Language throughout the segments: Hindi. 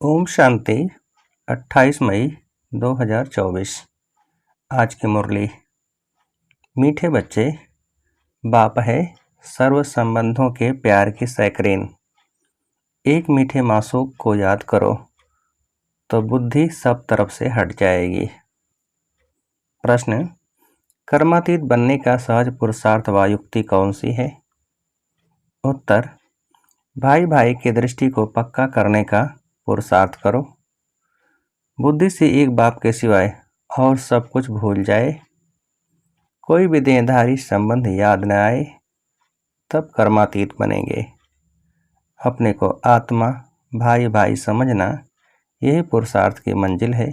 ओम शांति 28 मई 2024। आज की मुरली। मीठे बच्चे, बाप है सर्व संबंधों के प्यार की सैकरीन। एक मीठे मासूक को याद करो तो बुद्धि सब तरफ से हट जाएगी। प्रश्न: कर्मातीत बनने का सहज पुरुषार्थ व युक्ति कौन सी है? उत्तर: भाई भाई की दृष्टि को पक्का करने का पुरुषार्थ करो। बुद्धि से एक बाप के सिवाय और सब कुछ भूल जाए, कोई भी देहधारी संबंध याद न आए, तब कर्मातीत बनेंगे। अपने को आत्मा भाई भाई समझना यही पुरुषार्थ की मंजिल है।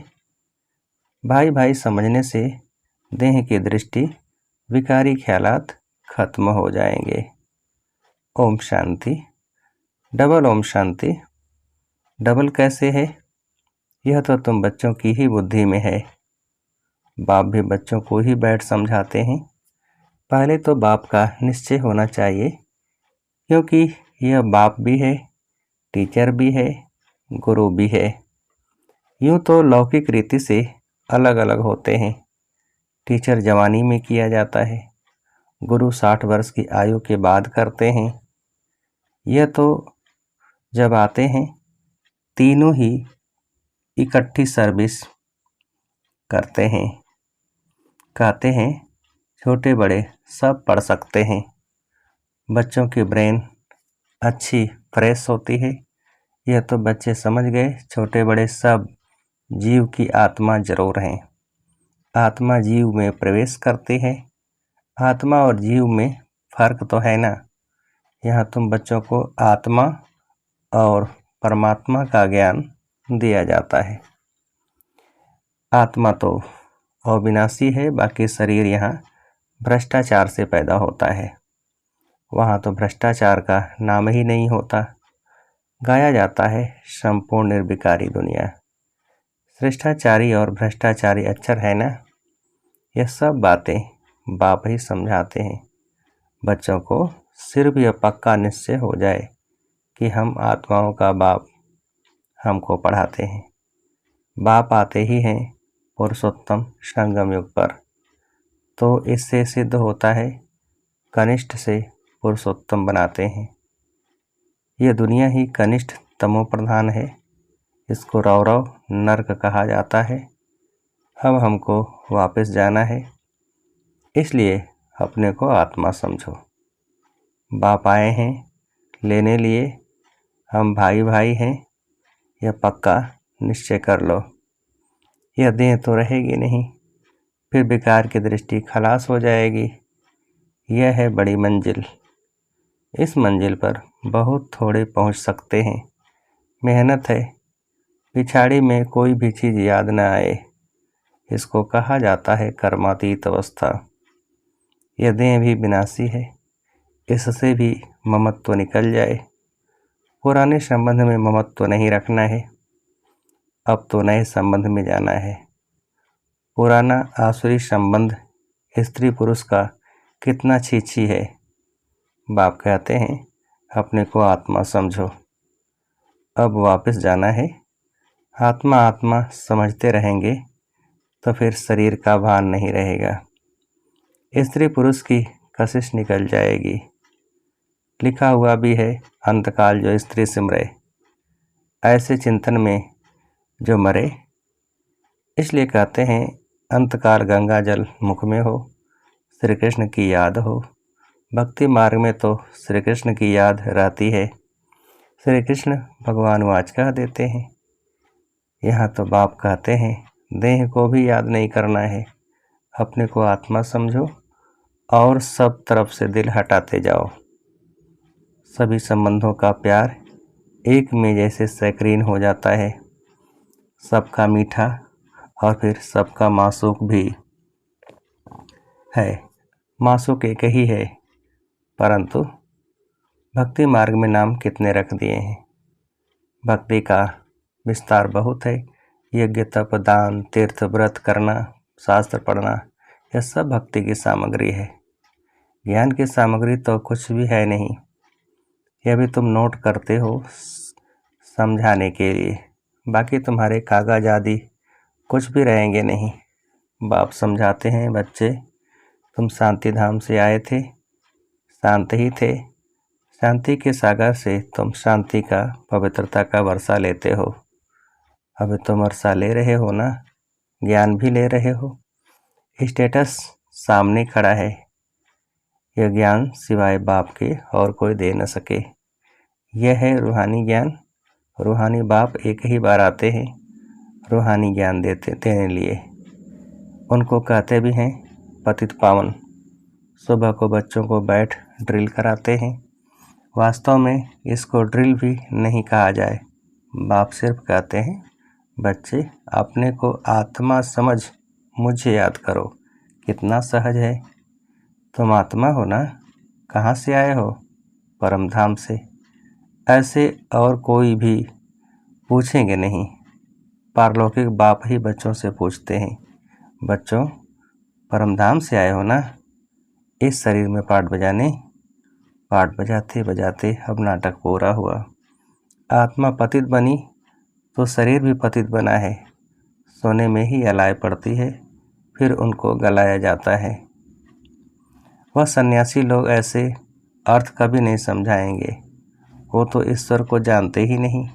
भाई भाई समझने से देह की दृष्टि, विकारी ख्यालात खत्म हो जाएंगे। ओम शांति। डबल ओम शांति। डबल कैसे है? यह तो तुम बच्चों की ही बुद्धि में है। बाप भी बच्चों को ही बैठ समझाते हैं। पहले तो बाप का निश्चय होना चाहिए, क्योंकि यह बाप भी है, टीचर भी है, गुरु भी है। यूँ तो लौकिक रीति से अलग अलग होते हैं। टीचर जवानी में किया जाता है, गुरु 60 वर्ष की आयु के बाद करते हैं। यह तो जब आते हैं तीनों ही इकट्ठी सर्विस करते हैं। कहते हैं छोटे बड़े सब पढ़ सकते हैं। बच्चों की ब्रेन अच्छी फ्रेश होती है। यह तो बच्चे समझ गए, छोटे बड़े सब जीव की आत्मा जरूर हैं। आत्मा जीव में प्रवेश करती है। आत्मा और जीव में फर्क तो है ना। यहाँ तुम बच्चों को आत्मा और परमात्मा का ज्ञान दिया जाता है। आत्मा तो अविनाशी है, बाकी शरीर यहाँ भ्रष्टाचार से पैदा होता है। वहाँ तो भ्रष्टाचार का नाम ही नहीं होता। गाया जाता है संपूर्ण निर्विकारी दुनिया। श्रेष्ठाचारी और भ्रष्टाचारी अक्षर है ना। यह सब बातें बाप ही समझाते हैं। बच्चों को सिर्फ यह पक्का निश्चय हो जाए कि हम आत्माओं का बाप हमको पढ़ाते हैं। बाप आते ही हैं पुरुषोत्तम संगम युग पर, तो इससे सिद्ध होता है कनिष्ठ से पुरुषोत्तम बनाते हैं। यह दुनिया ही कनिष्ठ तमो प्रधान है। इसको रौरव नर्क कहा जाता है। अब हमको वापस जाना है, इसलिए अपने को आत्मा समझो। बाप आए हैं लेने लिए, हम भाई भाई हैं, यह पक्का निश्चय कर लो। यह देह तो रहेगी नहीं, फिर विकार की दृष्टि खलास हो जाएगी। यह है बड़ी मंजिल। इस मंजिल पर बहुत थोड़े पहुंच सकते हैं। मेहनत है। पिछाड़ी में कोई भी चीज़ याद न आए, इसको कहा जाता है कर्मातीत अवस्था। यह देह भी विनाशी है, इससे भी ममत्व निकल जाए। पुराने संबंध में ममत्व नहीं रखना है, अब तो नए संबंध में जाना है। पुराना आसुरी संबंध स्त्री पुरुष का कितना छीछी है। बाप कहते हैं अपने को आत्मा समझो। अब वापस जाना है। आत्मा आत्मा समझते रहेंगे तो फिर शरीर का भान नहीं रहेगा। स्त्री पुरुष की कशिश निकल जाएगी। लिखा हुआ भी है अंतकाल जो स्त्री सिमरे, ऐसे चिंतन में जो मरे। इसलिए कहते हैं अंतकाल गंगा जल मुख में हो, श्री कृष्ण की याद हो। भक्ति मार्ग में तो श्री कृष्ण की याद रहती है। श्री कृष्ण भगवान वाच कह देते हैं। यहाँ तो बाप कहते हैं देह को भी याद नहीं करना है, अपने को आत्मा समझो और सब तरफ से दिल हटाते जाओ। सभी संबंधों का प्यार एक में जैसे सैकरीन हो जाता है। सबका मीठा और फिर सबका मासूक भी है। मासूक एक ही है, परंतु भक्ति मार्ग में नाम कितने रख दिए हैं। भक्ति का विस्तार बहुत है। यज्ञ तप दान तीर्थ व्रत करना, शास्त्र पढ़ना, यह सब भक्ति की सामग्री है। ज्ञान की सामग्री तो कुछ भी है नहीं। यह भी तुम नोट करते हो समझाने के लिए। बाकी तुम्हारे कागज आदि कुछ भी रहेंगे नहीं। बाप समझाते हैं, बच्चे तुम शांति धाम से आए थे, शांत ही थे। शांति के सागर से तुम शांति का, पवित्रता का वर्षा लेते हो। अब तुम वर्षा ले रहे हो ना, ज्ञान भी ले रहे हो। स्टेटस सामने खड़ा है, यह ज्ञान सिवाय बाप के और कोई दे न सके। यह है रूहानी ज्ञान। रूहानी बाप एक ही बार आते हैं रूहानी ज्ञान देने लिए। उनको कहते भी हैं पतित पावन। सुबह को बच्चों को बैठ ड्रिल कराते हैं। वास्तव में इसको ड्रिल भी नहीं कहा जाए। बाप सिर्फ कहते हैं, बच्चे अपने को आत्मा समझ मुझे याद करो। कितना सहज है। तुम आत्मा हो ना, कहाँ से आए हो? परम धाम से। ऐसे और कोई भी पूछेंगे नहीं। पारलौकिक बाप ही बच्चों से पूछते हैं, बच्चों परम धाम से आए हो ना? इस शरीर में पाठ बजाने। पाठ बजाते बजाते अब नाटक पूरा हुआ। आत्मा पतित बनी तो शरीर भी पतित बना है। सोने में ही अलाय पड़ती है, फिर उनको गलाया जाता है। वह सन्यासी लोग ऐसे अर्थ कभी नहीं समझाएंगे। वो तो ईश्वर को जानते ही नहीं।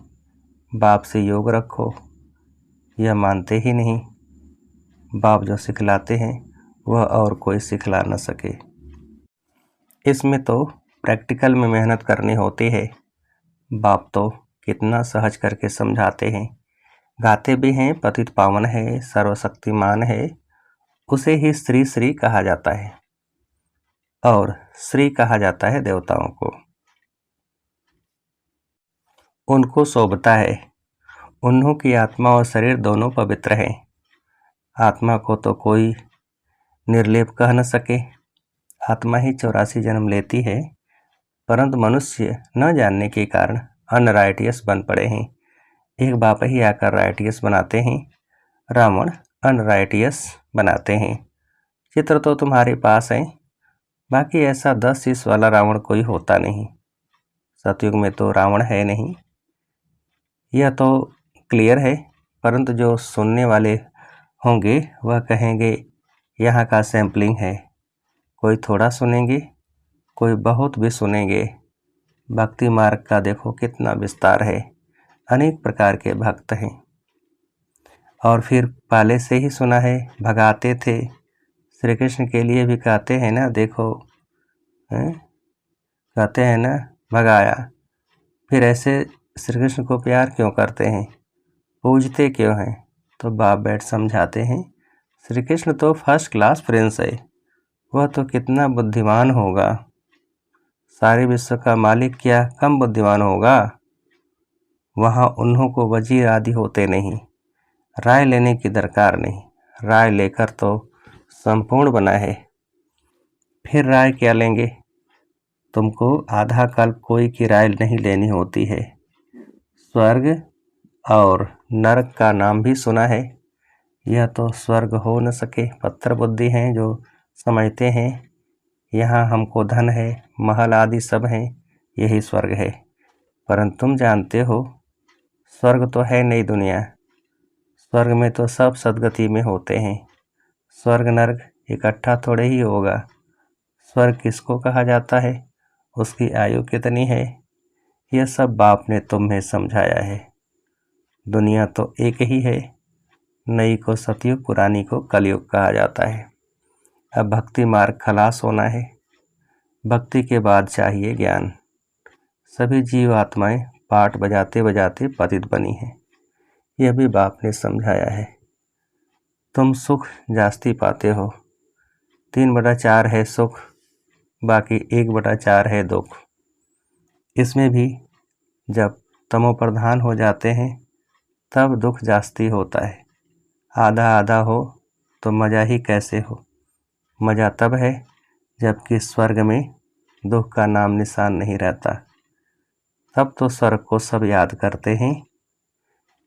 बाप से योग रखो, यह मानते ही नहीं। बाप जो सिखलाते हैं वह और कोई सिखला न सके। इसमें तो प्रैक्टिकल में मेहनत करनी होती है। बाप तो कितना सहज करके समझाते हैं। गाते भी हैं पतित पावन है, सर्वशक्तिमान है। उसे ही श्री श्री कहा जाता है और श्री कहा जाता है देवताओं को। उनको शोभता है। उन्हों की आत्मा और शरीर दोनों पवित्र हैं। आत्मा को तो कोई निर्लेप कह न सके। आत्मा ही 84 जन्म लेती है, परंतु मनुष्य न जानने के कारण अनराइटियस बन पड़े हैं। एक बाप ही आकर राइटियस बनाते हैं। रावण अनराइटियस बनाते हैं। चित्र तो तुम्हारे पास है, बाकी ऐसा 10 शीश वाला रावण कोई होता नहीं। सतयुग में तो रावण है नहीं, यह तो क्लियर है। परंतु जो सुनने वाले होंगे वह कहेंगे यहाँ का सैम्पलिंग है। कोई थोड़ा सुनेंगे, कोई बहुत भी सुनेंगे। भक्ति मार्ग का देखो कितना विस्तार है। अनेक प्रकार के भक्त हैं। और फिर पहले से ही सुना है, भगाते थे। श्री कृष्ण के लिए भी कहते हैं ना, देखो कहते हैं ना, भगाया। फिर ऐसे श्री कृष्ण को प्यार क्यों करते हैं, पूजते क्यों हैं? तो बाप बैठ समझाते हैं, श्री कृष्ण तो फर्स्ट क्लास प्रिंस है। वह तो कितना बुद्धिमान होगा। सारे विश्व का मालिक क्या कम बुद्धिमान होगा? वहाँ उन्हों को वजीर आदि होते नहीं। राय लेने की दरकार नहीं। राय लेकर तो संपूर्ण बना है। फिर राय क्या लेंगे? तुमको आधा कल्प कोई की राय नहीं लेनी होती है। स्वर्ग और नरक का नाम भी सुना है। यह तो स्वर्ग हो न सके। पत्थर बुद्धि हैं जो समझते हैं यहाँ हमको धन है, महल आदि सब हैं, यही स्वर्ग है। परंतु तुम जानते हो स्वर्ग तो है नहीं दुनिया। स्वर्ग में तो सब सदगति में होते हैं। स्वर्ग नर्क इकट्ठा थोड़े ही होगा। स्वर्ग किसको कहा जाता है, उसकी आयु कितनी है, यह सब बाप ने तुम्हें समझाया है। दुनिया तो एक ही है। नई को सतयुग, पुरानी को कलयुग कहा जाता है। अब भक्ति मार्ग खलास होना है। भक्ति के बाद चाहिए ज्ञान। सभी जीव आत्माएं पाठ बजाते बजाते पतित बनी हैं। यह भी बाप ने समझाया है। तुम सुख जास्ती पाते हो। 3/4 है सुख, बाकी 1/4 है दुख। इसमें भी जब तमो प्रधान हो जाते हैं तब दुख जास्ती होता है। आधा आधा हो तो मज़ा ही कैसे हो। मज़ा तब है जबकि स्वर्ग में दुख का नाम निशान नहीं रहता। तब तो स्वर्ग को सब याद करते हैं।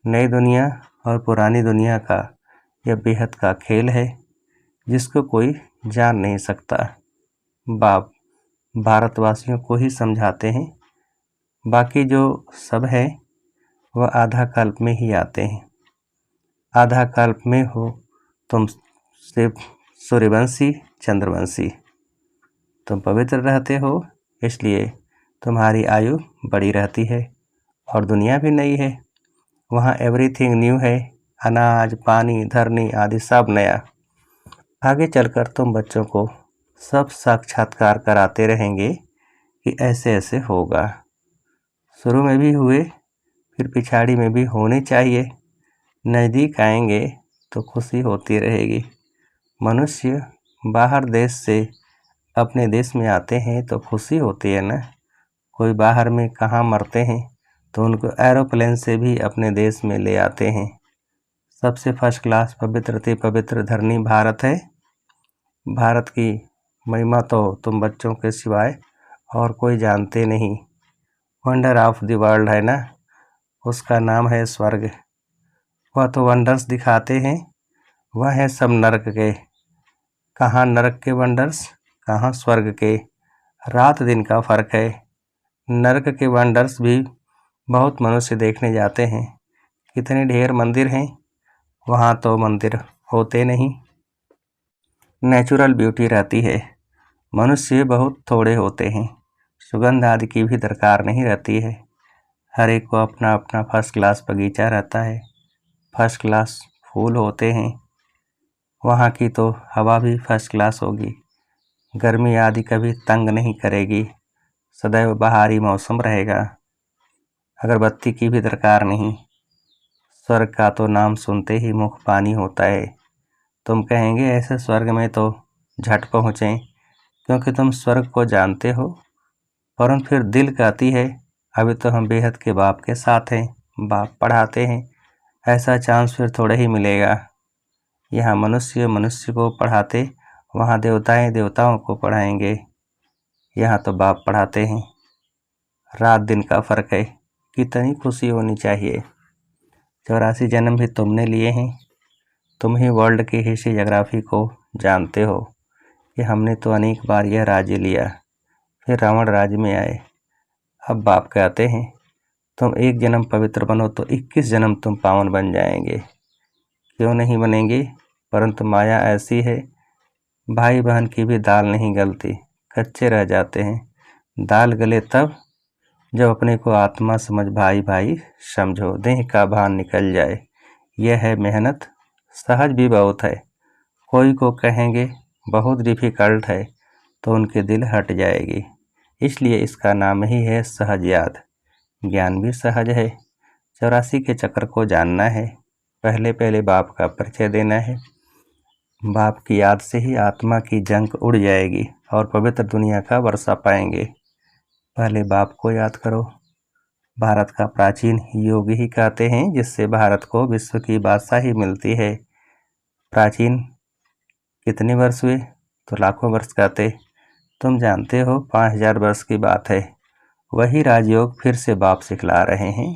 नई दुनिया और पुरानी दुनिया का यह बेहद का खेल है जिसको कोई जान नहीं सकता। बाप भारतवासियों को ही समझाते हैं। बाकी जो सब है वह आधा कल्प में ही आते हैं। आधा कल्प में हो तुम सिर्फ सूर्यवंशी चंद्रवंशी। तुम पवित्र रहते हो, इसलिए तुम्हारी आयु बड़ी रहती है और दुनिया भी नई है। वहाँ एवरीथिंग न्यू है, अनाज, पानी, धरनी आदि सब नया। आगे चलकर तुम बच्चों को सब साक्षात्कार कराते रहेंगे कि ऐसे ऐसे होगा। शुरू में भी हुए, फिर पिछाड़ी में भी होने चाहिए। नज़दीक आएंगे तो खुशी होती रहेगी। मनुष्य बाहर देश से अपने देश में आते हैं तो खुशी होती है ना। कोई बाहर में कहाँ मरते हैं तो उनको एरोप्लेन से भी अपने देश में ले आते हैं। सबसे फर्स्ट क्लास पवित्र पवित्र धरनी भारत है। भारत की महिमा तो तुम बच्चों के सिवाय और कोई जानते नहीं। वंडर ऑफ द वर्ल्ड है ना, उसका नाम है स्वर्ग। वह तो वंडर्स दिखाते हैं, वह है सब नरक के। कहाँ नरक के वंडर्स, कहाँ स्वर्ग के। रात दिन का फर्क है। नरक के वंडर्स भी बहुत मनुष्य देखने जाते हैं। कितने ढेर मंदिर हैं, वहाँ तो मंदिर होते नहीं। नेचुरल ब्यूटी रहती है। मनुष्य बहुत थोड़े होते हैं, सुगंध आदि की भी दरकार नहीं रहती है। हर एक को अपना अपना फर्स्ट क्लास बगीचा रहता है, फर्स्ट क्लास फूल होते हैं। वहाँ की तो हवा भी फर्स्ट क्लास होगी, गर्मी आदि कभी तंग नहीं करेगी, सदैव बहारी मौसम रहेगा। अगरबत्ती की भी दरकार नहीं। स्वर्ग का तो नाम सुनते ही मुख पानी होता है। तुम कहेंगे ऐसे स्वर्ग में तो झट पहुँचें, क्योंकि तुम स्वर्ग को जानते हो। परंतु फिर दिल कहती है अभी तो हम बेहद के बाप के साथ हैं, बाप पढ़ाते हैं, ऐसा चांस फिर थोड़ा ही मिलेगा। यहाँ मनुष्य मनुष्य को पढ़ाते, वहाँ देवताएं देवताओं को पढ़ाएंगे। यहाँ तो बाप पढ़ाते हैं। रात दिन का फर्क है, कितनी खुशी होनी चाहिए। 84 जन्म भी तुमने लिए हैं। तुम ही वर्ल्ड की हिस्ट्री जोग्राफी को जानते हो कि हमने तो अनेक बार यह राज्य लिया, फिर रावण राज्य में आए। अब बाप कहते हैं तुम एक जन्म पवित्र बनो तो 21 जन्म तुम पावन बन जाएंगे। क्यों नहीं बनेंगे, परंतु माया ऐसी है, भाई बहन की भी दाल नहीं गलती, कच्चे रह जाते हैं। दाल गले तब जब अपने को आत्मा समझ भाई भाई समझो, देह का भान निकल जाए। यह है मेहनत, सहज भी बहुत है। कोई को कहेंगे बहुत डिफिकल्ट है तो उनके दिल हट जाएगी। इसलिए इसका नाम ही है सहज याद। ज्ञान भी सहज है। 84 के चक्र को जानना है, पहले पहले बाप का परिचय देना है। बाप की याद से ही आत्मा की जंग उड़ जाएगी और पवित्र दुनिया का वर्षा पाएंगे। पहले बाप को याद करो। भारत का प्राचीन योग ही कहते हैं, जिससे भारत को विश्व की बादशाही मिलती है। प्राचीन कितने वर्ष हुए, तो लाखों वर्ष कहते। तुम जानते हो 5000 वर्ष की बात है। वही राजयोग फिर से बाप सिखला रहे हैं।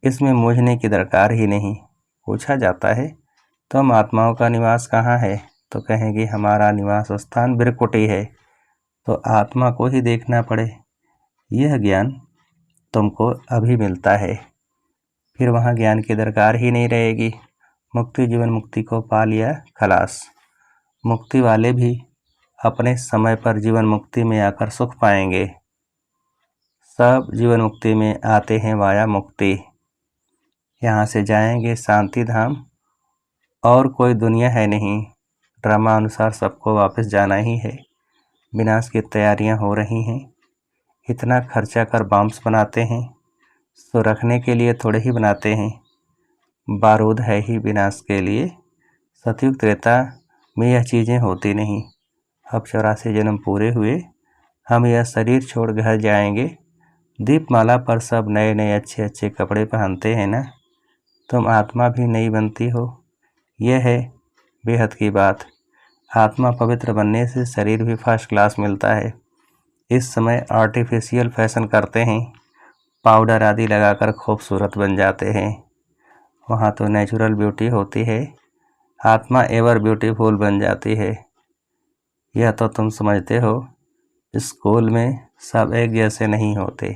इसमें मूझने की दरकार ही नहीं। पूछा जाता है तुम आत्माओं का निवास कहाँ है, तो कहेंगे हमारा निवास स्थान बिरकुटी है। तो आत्मा को ही देखना पड़े। यह ज्ञान तुमको अभी मिलता है, फिर वहाँ ज्ञान की दरकार ही नहीं रहेगी। मुक्ति जीवन मुक्ति को पा लिया खलास। मुक्ति वाले भी अपने समय पर जीवन मुक्ति में आकर सुख पाएंगे। सब जीवन मुक्ति में आते हैं वाया मुक्ति। यहाँ से जाएंगे शांति धाम, और कोई दुनिया है नहीं। ड्रामा अनुसार सबको वापस जाना ही है। विनाश की तैयारियां हो रही हैं। इतना खर्चा कर बम्स बनाते हैं तो रखने के लिए थोड़े ही बनाते हैं। बारूद है ही विनाश के लिए। सतयुग त्रेता में यह चीज़ें होती नहीं। अब 84 जन्म पूरे हुए, हम यह शरीर छोड़ घर जाएंगे। दीपमाला पर सब नए नए अच्छे अच्छे कपड़े पहनते हैं ना। तुम आत्मा भी नहीं बनती हो। यह है बेहद की बात। आत्मा पवित्र बनने से शरीर भी फर्स्ट क्लास मिलता है। इस समय आर्टिफिशियल फैशन करते हैं, पाउडर आदि लगाकर खूबसूरत बन जाते हैं। वहाँ तो नेचुरल ब्यूटी होती है, आत्मा एवर ब्यूटीफुल बन जाती है। यह तो तुम समझते हो। स्कूल में सब एक जैसे नहीं होते।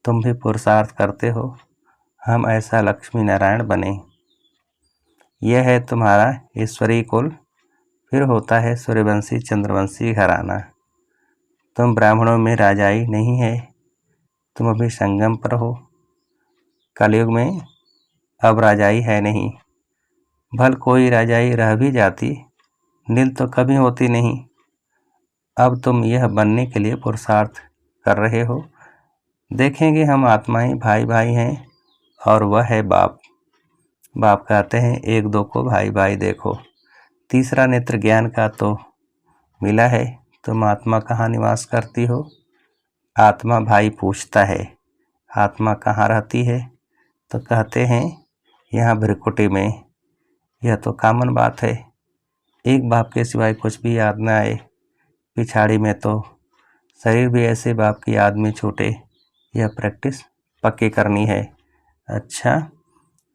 तुम भी पुरुषार्थ करते हो, हम ऐसा लक्ष्मी नारायण बने। यह है तुम्हारा ईश्वरीय कुल, फिर होता है सूर्यवंशी चंद्रवंशी घराना। तुम ब्राह्मणों में राजाई नहीं है, तुम अभी संगम पर हो। कलयुग में अब राजाई है नहीं, भल कोई राजाई रह भी जाती, नील तो कभी होती नहीं। अब तुम यह बनने के लिए पुरुषार्थ कर रहे हो। देखेंगे हम आत्माएं भाई भाई हैं, और वह है बाप। बाप कहते हैं एक दो को भाई भाई देखो। तीसरा नेत्र ज्ञान का तो मिला है। तुम आत्मा कहाँ निवास करती हो? आत्मा भाई पूछता है आत्मा कहाँ रहती है? तो कहते हैं यहाँ भ्रिकुटी में। यह तो कॉमन बात है, एक बाप के सिवाय कुछ भी याद न आए। पिछाड़ी में तो शरीर भी ऐसे बाप की याद में छूटे, यह प्रैक्टिस पक्की करनी है। अच्छा,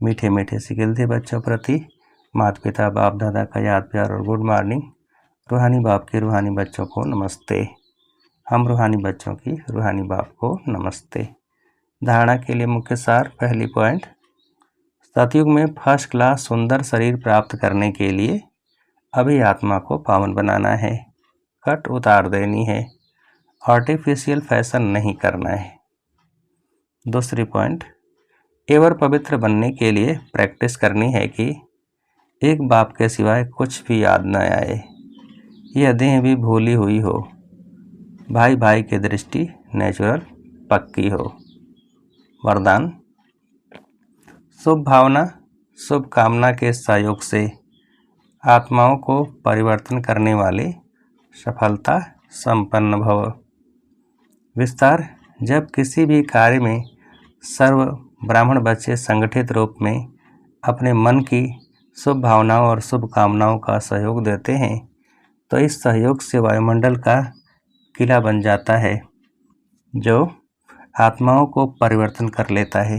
मीठे मीठे सिकिल बच्चों प्रति माता पिता बाप दादा का याद प्यार और गुड मॉर्निंग। रूहानी बाप के रूहानी बच्चों को नमस्ते। हम रूहानी बच्चों की रूहानी बाप को नमस्ते। धारणा के लिए मुख्य सार। पहली पॉइंट, सतयुग में फर्स्ट क्लास सुंदर शरीर प्राप्त करने के लिए अभी आत्मा को पावन बनाना है, कट उतार देनी है, आर्टिफिशियल फैशन नहीं करना है। दूसरी पॉइंट, एवर पवित्र बनने के लिए प्रैक्टिस करनी है कि एक बाप के सिवाय कुछ भी याद न आए, यह देह भी भूली हुई हो, भाई भाई की दृष्टि नेचुरल पक्की हो। वरदान, शुभ भावना शुभ कामना के सहयोग से आत्माओं को परिवर्तन करने वाले सफलता संपन्न भव। विस्तार, जब किसी भी कार्य में सर्व ब्राह्मण बच्चे संगठित रूप में अपने मन की शुभ भावनाओं और शुभ कामनाओं का सहयोग देते हैं तो इस सहयोग से वायुमंडल का किला बन जाता है जो आत्माओं को परिवर्तन कर लेता है।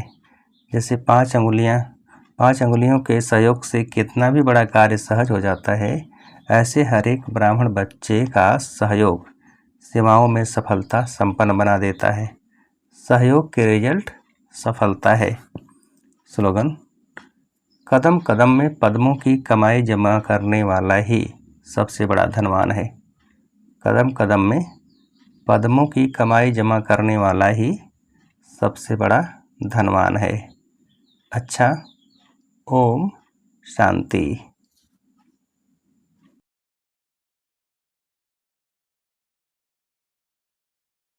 जैसे 5 अंगुलियों के सहयोग से कितना भी बड़ा कार्य सहज हो जाता है, ऐसे हर एक ब्राह्मण बच्चे का सहयोग सेवाओं में सफलता संपन्न बना देता है। सहयोग के रिजल्ट सफलता है। स्लोगन, कदम कदम में पद्मों की कमाई जमा करने वाला ही सबसे बड़ा धनवान है। कदम कदम में पद्मों की कमाई जमा करने वाला ही सबसे बड़ा धनवान है। अच्छा, ओम शांति।